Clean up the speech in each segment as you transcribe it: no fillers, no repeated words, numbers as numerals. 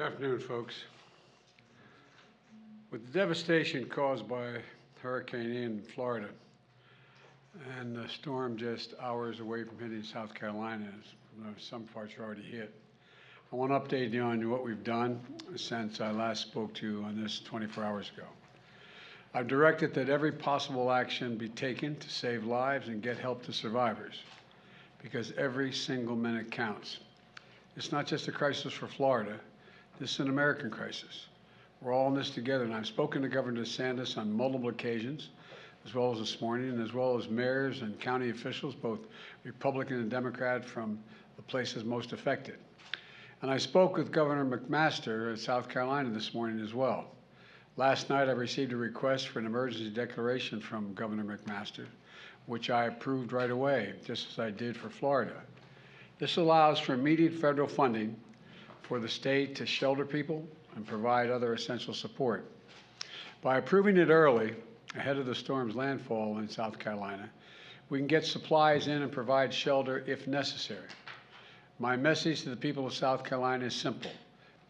Good afternoon, folks. With the devastation caused by Hurricane Ian in Florida and the storm just hours away from hitting South Carolina, as some parts are already hit, I want to update you on what we've done since I last spoke to you on this 24 hours ago. I've directed that every possible action be taken to save lives and get help to survivors, because every single minute counts. It's not just a crisis for Florida. This is an American crisis. We're all in this together, and I've spoken to Governor DeSantis on multiple occasions, as well as this morning, and as well as mayors and county officials, both Republican and Democrat, from the places most affected. And I spoke with Governor McMaster of South Carolina this morning as well. Last night, I received a request for an emergency declaration from Governor McMaster, which I approved right away, just as I did for Florida. This allows for immediate federal funding for the state to shelter people and provide other essential support. By approving it early, ahead of the storm's landfall in South Carolina, we can get supplies in and provide shelter if necessary. My message to the people of South Carolina is simple.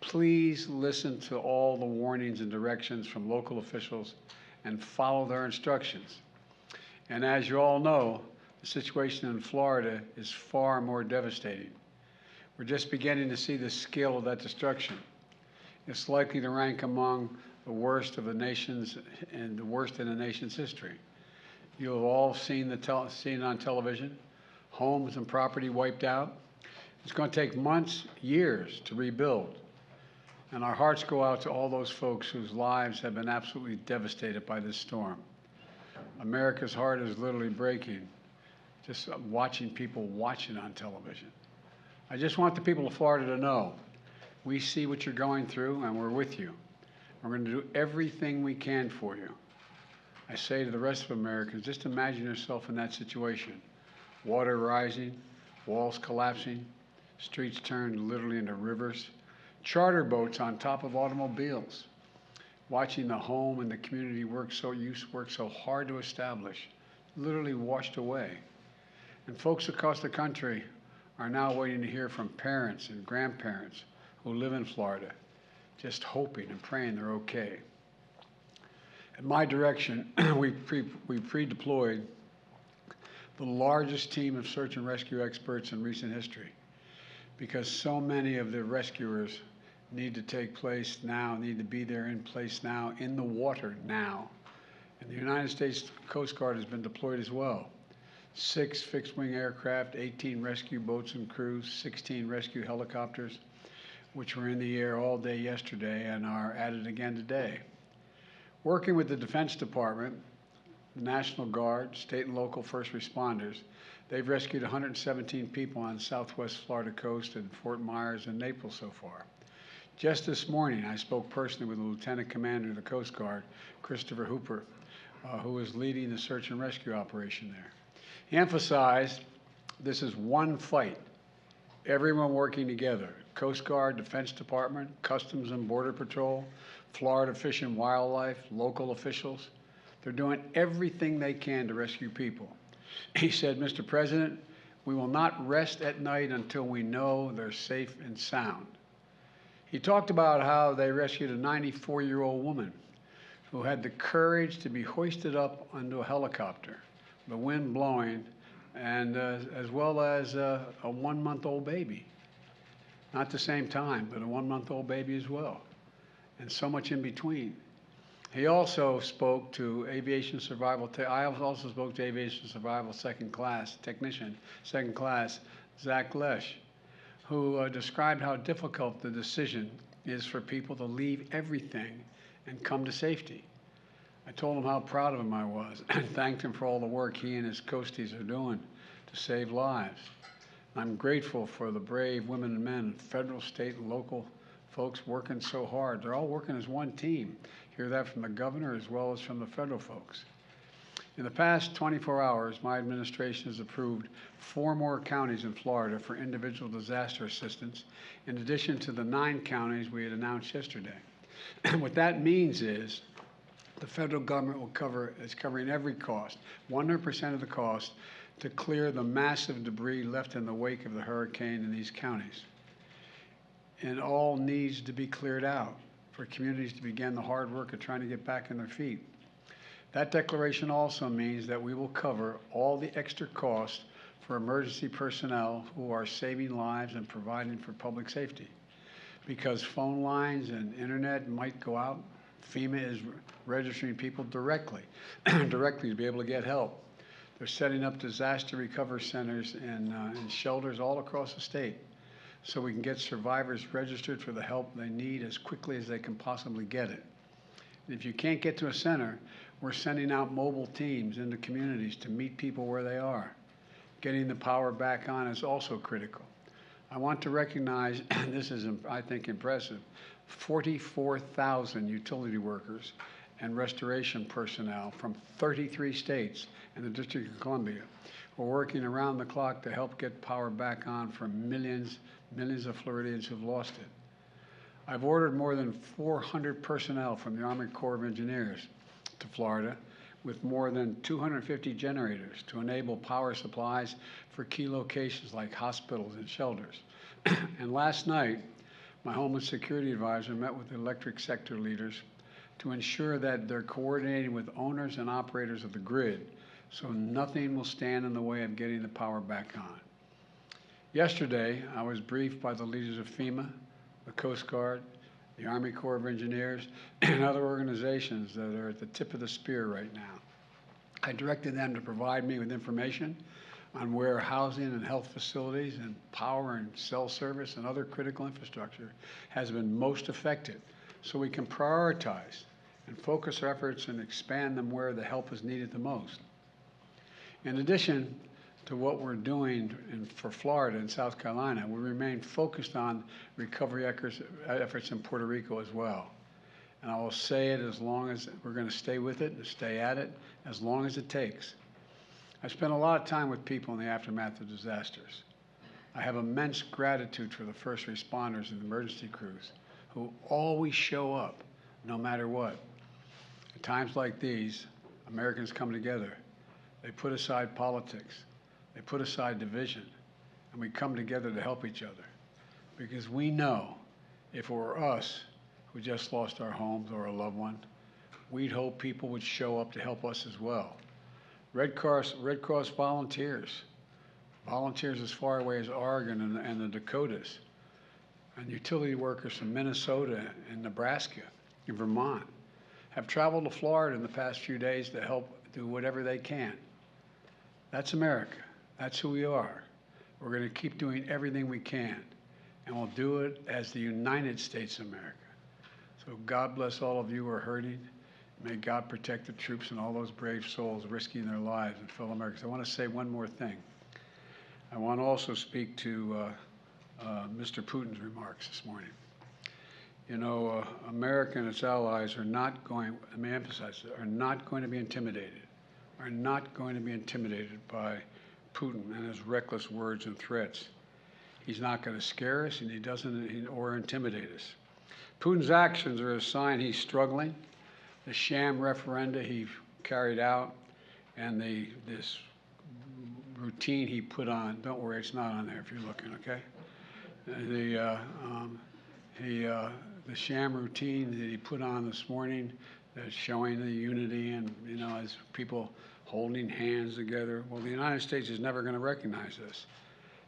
Please listen to all the warnings and directions from local officials and follow their instructions. And as you all know, the situation in Florida is far more devastating. We're just beginning to see the scale of that destruction. It's likely to rank among the worst of the nation's and the worst in the nation's history. You have all seen it on television, homes and property wiped out. It's going to take months, years to rebuild. And our hearts go out to all those folks whose lives have been absolutely devastated by this storm. America's heart is literally breaking just watching people watching on television. I just want the people of Florida to know we see what you're going through and we're with you. We're going to do everything we can for you. I say to the rest of Americans, just imagine yourself in that situation. Water rising, walls collapsing, streets turned literally into rivers, charter boats on top of automobiles, watching the home and the community you work so hard to establish, literally washed away. And folks across the country are now waiting to hear from parents and grandparents who live in Florida, just hoping and praying they're okay. At my direction, we pre-deployed the largest team of search and rescue experts in recent history, because so many of the rescuers need to take place now, need to be there in place now, in the water now. And the United States Coast Guard has been deployed as well. 6 fixed-wing aircraft, 18 rescue boats and crews, 16 rescue helicopters, which were in the air all day yesterday and are added again today. Working with the Defense Department, the National Guard, state and local first responders, they've rescued 117 people on the southwest Florida coast and Fort Myers and Naples so far. Just this morning, I spoke personally with the Lieutenant Commander of the Coast Guard, Christopher Hooper, who is leading the search and rescue operation there. He emphasized this is one fight, everyone working together, Coast Guard, Defense Department, Customs and Border Patrol, Florida Fish and Wildlife, local officials. They're doing everything they can to rescue people. He said, Mr. President, we will not rest at night until we know they're safe and sound. He talked about how they rescued a 94-year-old woman who had the courage to be hoisted up onto a helicopter, the wind blowing, and as well as a 1-month-old baby. Not the same time, but a 1-month-old baby as well, and so much in between. He also spoke to aviation survival. I also spoke to aviation survival second class technician, second class, Zach Lesh, who described how difficult the decision is for people to leave everything and come to safety. I told him how proud of him I was and thanked him for all the work he and his coasties are doing to save lives. I'm grateful for the brave women and men, federal, state, and local folks working so hard. They're all working as one team. Hear that from the governor as well as from the federal folks. In the past 24 hours, my administration has approved 4 more counties in Florida for individual disaster assistance, in addition to the 9 counties we had announced yesterday. What that means is the federal government is covering every cost, 100% of the cost, to clear the massive debris left in the wake of the hurricane in these counties. and all needs to be cleared out for communities to begin the hard work of trying to get back on their feet. That declaration also means that we will cover all the extra costs for emergency personnel who are saving lives and providing for public safety. Because phone lines and internet might go out, FEMA is registering people directly to be able to get help. They're setting up disaster recovery centers and shelters all across the state so we can get survivors registered for the help they need as quickly as they can possibly get it. And if you can't get to a center, we're sending out mobile teams into communities to meet people where they are. Getting the power back on is also critical. I want to recognize, and this is, I think, impressive, 44,000 utility workers and restoration personnel from 33 states and the District of Columbia who are working around the clock to help get power back on for millions of Floridians who've lost it. I've ordered more than 400 personnel from the Army Corps of Engineers to Florida with more than 250 generators to enable power supplies for key locations like hospitals and shelters. And last night, my Homeland Security Advisor met with the electric sector leaders to ensure that they're coordinating with owners and operators of the grid so nothing will stand in the way of getting the power back on. Yesterday, I was briefed by the leaders of FEMA, the Coast Guard, the Army Corps of Engineers, and other organizations that are at the tip of the spear right now. I directed them to provide me with information on where housing and health facilities and power and cell service and other critical infrastructure has been most affected so we can prioritize and focus our efforts and expand them where the help is needed the most. In addition to what we're doing for Florida and South Carolina, we remain focused on recovery efforts in Puerto Rico as well. And I will say it as long as we're going to stay with it and stay at it as long as it takes. I spent a lot of time with people in the aftermath of disasters. I have immense gratitude for the first responders and emergency crews who always show up no matter what. At times like these, Americans come together. They put aside politics. They put aside division, and we come together to help each other. Because we know if it were us who just lost our homes or a loved one, we'd hope people would show up to help us as well. Red Cross volunteers as far away as Oregon and the Dakotas, and utility workers from Minnesota and Nebraska and Vermont have traveled to Florida in the past few days to help do whatever they can. That's America. That's who we are. We're going to keep doing everything we can, and we'll do it as the United States of America. So God bless all of you who are hurting. May God protect the troops and all those brave souls risking their lives and fellow Americans. I want to say one more thing. I want to also speak to Mr. Putin's remarks this morning. You know, America and its allies are not going, let me emphasize, are not going to be intimidated, by Putin and his reckless words and threats. He's not going to scare us, and he doesn't, or intimidate us. Putin's actions are a sign he's struggling. The sham referenda he carried out and this routine he put on, don't worry, it's not on there if you're looking, okay? The sham routine that he put on this morning that's showing the unity and, you know, as people holding hands together. Well, the United States is never going to recognize this.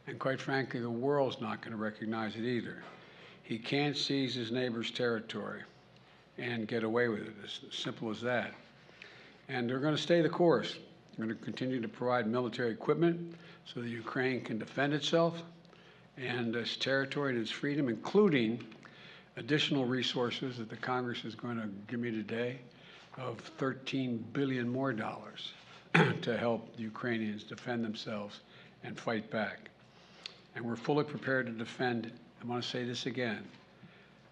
And quite frankly, the world's not going to recognize it either. He can't seize his neighbor's territory and get away with it. It's as simple as that. And they're going to stay the course. They're going to continue to provide military equipment so that Ukraine can defend itself and its territory and its freedom, including additional resources that the Congress is going to give me today of $13 billion more to help the Ukrainians defend themselves and fight back. And we're fully prepared to defend. I want to say this again.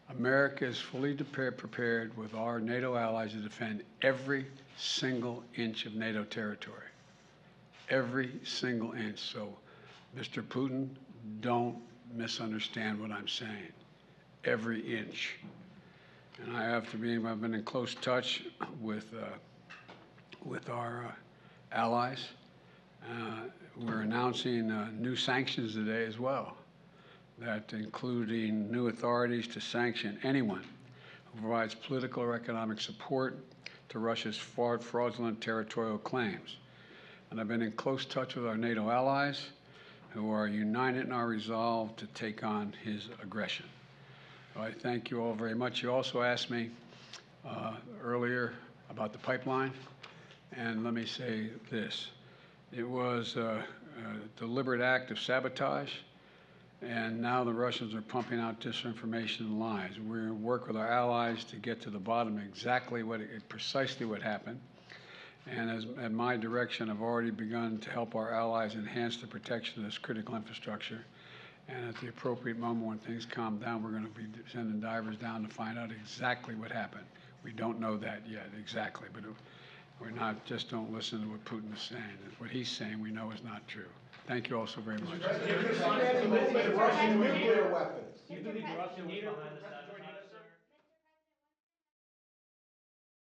America is fully prepared with our NATO allies to defend every single inch of NATO territory. Every single inch. So, Mr. Putin, don't misunderstand what I'm saying. Every inch. And I've been in close touch with our allies. We're announcing new sanctions today as well. that including new authorities to sanction anyone who provides political or economic support to Russia's fraudulent territorial claims. And I've been in close touch with our NATO allies, who are united in our resolve to take on his aggression. So I thank you all very much. You also asked me earlier about the pipeline, and let me say this. It was a deliberate act of sabotage, and now the Russians are pumping out disinformation and lies. We're going to work with our allies to get to the bottom of exactly precisely what happened. And at my direction, I've already begun to help our allies enhance the protection of this critical infrastructure. And at the appropriate moment when things calm down, we're going to be sending divers down to find out exactly what happened. We don't know that yet exactly, but we're not, just don't listen to what Putin is saying. What he's saying we know is not true. Thank you all so very much. Russian nuclear weapons. Do you believe the Russian was behind this